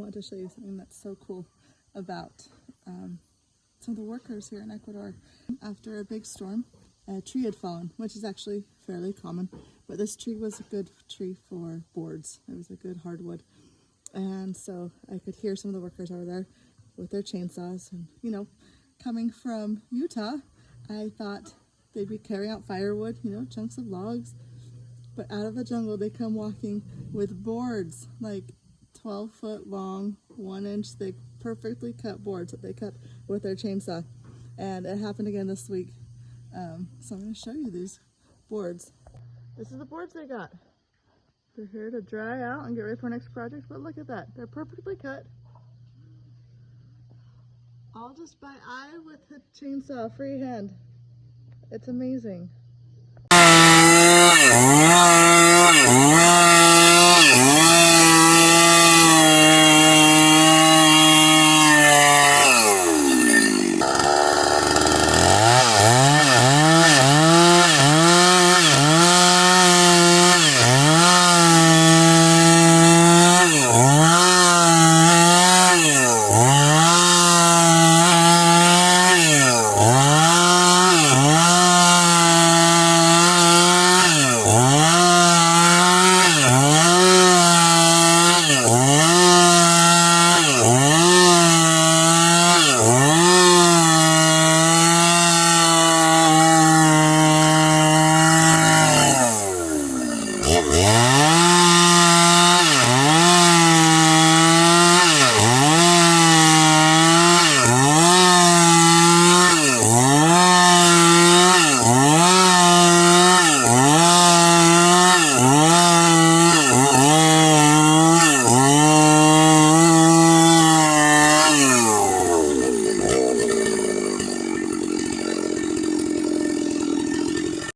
wanted to show you something that's so cool about some of the workers here in Ecuador. After a big storm, a tree had fallen, which is actually fairly common, but this tree was a good tree for boards. It was a good hardwood. And so I could hear some of the workers over there with their chainsaws, and you know, coming from Utah, I thought they'd be carrying out firewood, you know, chunks of logs, but out of the jungle they come walking with boards, like 12-foot long, 1-inch thick, perfectly cut boards that they cut with their chainsaw. And it happened again this week. So I'm going to show you these boards. This is the boards they got. They're here to dry out and get ready for our next project, but look at that. They're perfectly cut. All just by eye with a chainsaw, freehand. It's amazing.